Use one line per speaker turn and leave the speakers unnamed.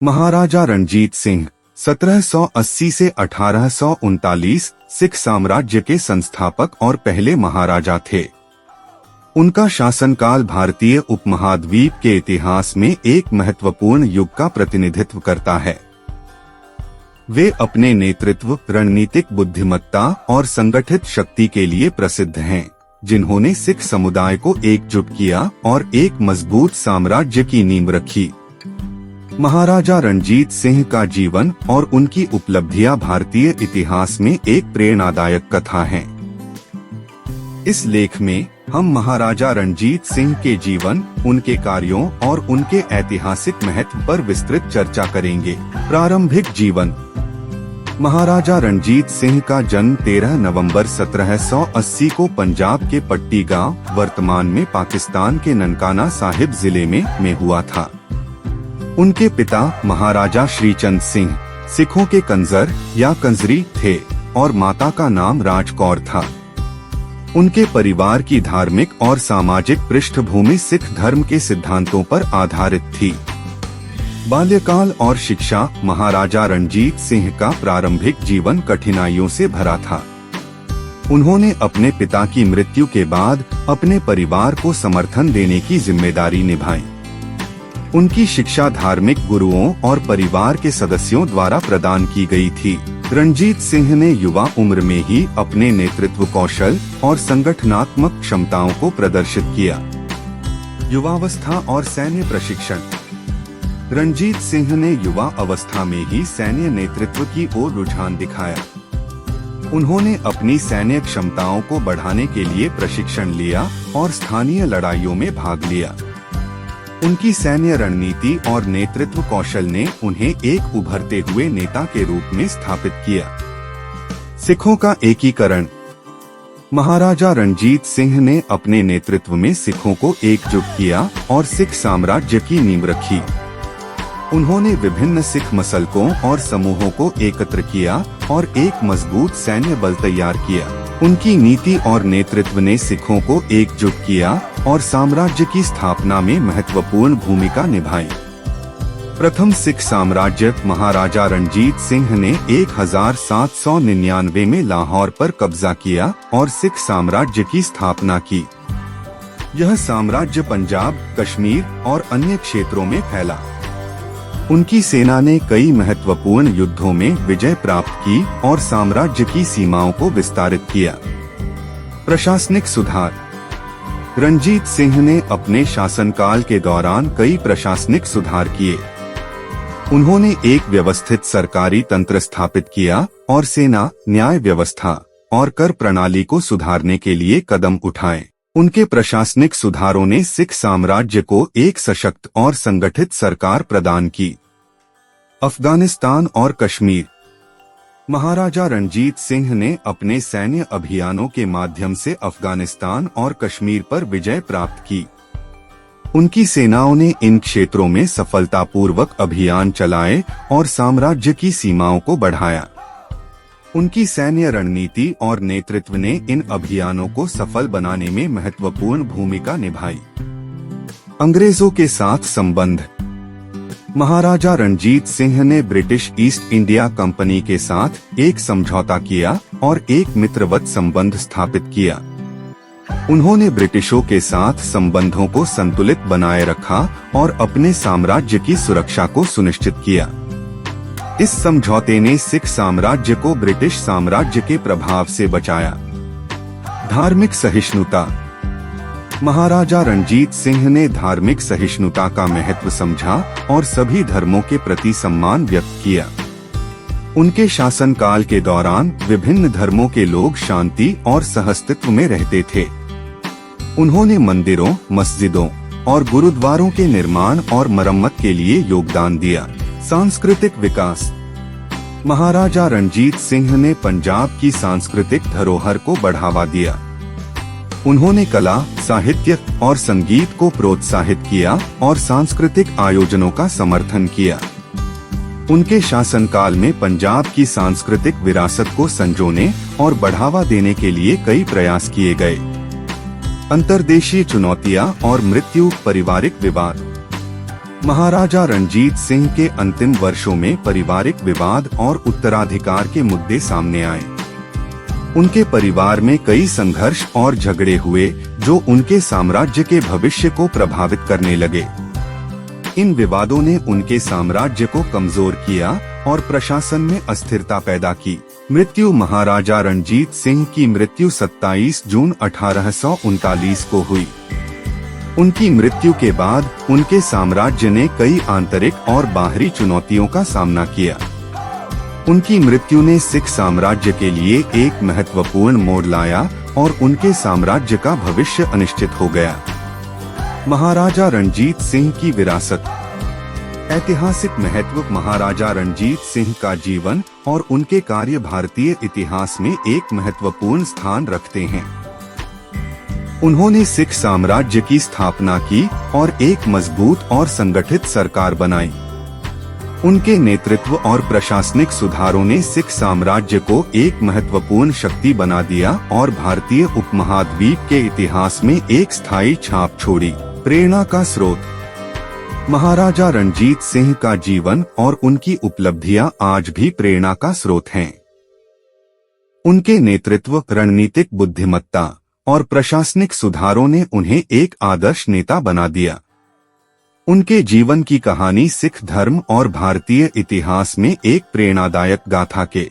महाराजा रणजीत सिंह 1780 से 1839 सिख साम्राज्य के संस्थापक और पहले महाराजा थे। उनका शासनकाल भारतीय उपमहाद्वीप के इतिहास में एक महत्वपूर्ण युग का प्रतिनिधित्व करता है। वे अपने नेतृत्व, रणनीतिक बुद्धिमत्ता और संगठित शक्ति के लिए प्रसिद्ध हैं, जिन्होंने सिख समुदाय को एकजुट किया और एक मजबूत साम्राज्य की नींव रखी। महाराजा रणजीत सिंह का जीवन और उनकी उपलब्धियां भारतीय इतिहास में एक प्रेरणादायक कथा है। इस लेख में हम महाराजा रणजीत सिंह के जीवन, उनके कार्यों और उनके ऐतिहासिक महत्व पर विस्तृत चर्चा करेंगे। प्रारंभिक जीवन। महाराजा रणजीत सिंह का जन्म 13 नवंबर 1780 को पंजाब के पट्टी गांव, वर्तमान में पाकिस्तान के ननकाना साहिब जिले में हुआ था। उनके पिता महाराजा श्रीचंद सिंह सिखों के कंजर या कंजरी थे और माता का नाम राजकौर था। उनके परिवार की धार्मिक और सामाजिक पृष्ठभूमि सिख धर्म के सिद्धांतों पर आधारित थी। बाल्यकाल और शिक्षा। महाराजा रणजीत सिंह का प्रारंभिक जीवन कठिनाइयों से भरा था। उन्होंने अपने पिता की मृत्यु के बाद अपने परिवार को समर्थन देने की जिम्मेदारी निभाई। उनकी शिक्षा धार्मिक गुरुओं और परिवार के सदस्यों द्वारा प्रदान की गई थी। रणजीत सिंह ने युवा उम्र में ही अपने नेतृत्व कौशल और संगठनात्मक क्षमताओं को प्रदर्शित किया। युवावस्था और सैन्य प्रशिक्षण। रणजीत सिंह ने युवा अवस्था में ही सैन्य नेतृत्व की ओर रुझान दिखाया। उन्होंने अपनी सैन्य क्षमताओं को बढ़ाने के लिए प्रशिक्षण लिया और स्थानीय लड़ाइयों में भाग लिया। उनकी सैन्य रणनीति और नेतृत्व कौशल ने उन्हें एक उभरते हुए नेता के रूप में स्थापित किया। सिखों का एकीकरण। महाराजा रणजीत सिंह ने अपने नेतृत्व में सिखों को एकजुट किया और सिख साम्राज्य की नींव रखी। उन्होंने विभिन्न सिख मसलकों और समूहों को एकत्र किया और एक मजबूत सैन्य बल तैयार किया। उनकी नीति और नेतृत्व ने सिखों को एकजुट किया और साम्राज्य की स्थापना में महत्वपूर्ण भूमिका निभाई। प्रथम सिख साम्राज्य। महाराजा रणजीत सिंह ने 1799 में लाहौर पर कब्जा किया और सिख साम्राज्य की स्थापना की। यह साम्राज्य पंजाब, कश्मीर और अन्य क्षेत्रों में फैला। उनकी सेना ने कई महत्वपूर्ण युद्धों में विजय प्राप्त की और साम्राज्य की सीमाओं को विस्तारित किया। प्रशासनिक सुधार। रणजीत सिंह ने अपने शासनकाल के दौरान कई प्रशासनिक सुधार किए। उन्होंने एक व्यवस्थित सरकारी तंत्र स्थापित किया और सेना, न्याय व्यवस्था और कर प्रणाली को सुधारने के लिए कदम उठाए। उनके प्रशासनिक सुधारों ने सिख साम्राज्य को एक सशक्त और संगठित सरकार प्रदान की। अफगानिस्तान और कश्मीर। महाराजा रणजीत सिंह ने अपने सैन्य अभियानों के माध्यम से अफगानिस्तान और कश्मीर पर विजय प्राप्त की। उनकी सेनाओं ने इन क्षेत्रों में सफलतापूर्वक अभियान चलाए और साम्राज्य की सीमाओं को बढ़ाया। उनकी सैन्य रणनीति और नेतृत्व ने इन अभियानों को सफल बनाने में महत्वपूर्ण भूमिका निभाई। अंग्रेजों के साथ संबंध। महाराजा रणजीत सिंह ने ब्रिटिश ईस्ट इंडिया कंपनी के साथ एक समझौता किया और एक मित्रवत संबंध स्थापित किया। उन्होंने ब्रिटिशों के साथ संबंधों को संतुलित बनाए रखा और अपने साम्राज्य की सुरक्षा को सुनिश्चित किया। इस समझौते ने सिख साम्राज्य को ब्रिटिश साम्राज्य के प्रभाव से बचाया। धार्मिक सहिष्णुता। महाराजा रणजीत सिंह ने धार्मिक सहिष्णुता का महत्व समझा और सभी धर्मों के प्रति सम्मान व्यक्त किया। उनके शासनकाल के दौरान विभिन्न धर्मों के लोग शांति और सहअस्तित्व में रहते थे। उन्होंने मंदिरों, मस्जिदों और गुरुद्वारों के निर्माण और मरम्मत के लिए योगदान दिया। सांस्कृतिक विकास। महाराजा रणजीत सिंह ने पंजाब की सांस्कृतिक धरोहर को बढ़ावा दिया। उन्होंने कला, साहित्य और संगीत को प्रोत्साहित किया और सांस्कृतिक आयोजनों का समर्थन किया। उनके शासनकाल में पंजाब की सांस्कृतिक विरासत को संजोने और बढ़ावा देने के लिए कई प्रयास किए गए। अंतर्देशीय चुनौतियां और मृत्यु, पारिवारिक विवाद। महाराजा रणजीत सिंह के अंतिम वर्षों में पारिवारिक विवाद और उत्तराधिकार के मुद्दे सामने आए। उनके परिवार में कई संघर्ष और झगड़े हुए जो उनके साम्राज्य के भविष्य को प्रभावित करने लगे। इन विवादों ने उनके साम्राज्य को कमजोर किया और प्रशासन में अस्थिरता पैदा की। मृत्यु। महाराजा रणजीत सिंह की मृत्यु 27 जून 1839 को हुई। उनकी मृत्यु के बाद उनके साम्राज्य ने कई आंतरिक और बाहरी चुनौतियों का सामना किया। उनकी मृत्यु ने सिख साम्राज्य के लिए एक महत्वपूर्ण मोड़ लाया और उनके साम्राज्य का भविष्य अनिश्चित हो गया। महाराजा रणजीत सिंह की विरासत। ऐतिहासिक महत्व। महाराजा रणजीत सिंह का जीवन और उनके कार्य भारतीय इतिहास में एक महत्वपूर्ण स्थान रखते हैं। उन्होंने सिख साम्राज्य की स्थापना की और एक मजबूत और संगठित सरकार बनाई। उनके नेतृत्व और प्रशासनिक सुधारों ने सिख साम्राज्य को एक महत्वपूर्ण शक्ति बना दिया और भारतीय उपमहाद्वीप के इतिहास में एक स्थायी छाप छोड़ी। प्रेरणा का स्रोत। महाराजा रणजीत सिंह का जीवन और उनकी उपलब्धियां आज भी प्रेरणा का स्रोत हैं। उनके नेतृत्व, रणनीतिक बुद्धिमत्ता और प्रशासनिक सुधारों ने उन्हें एक आदर्श नेता बना दिया। उनके जीवन की कहानी सिख धर्म और भारतीय इतिहास में एक प्रेरणादायक गाथा के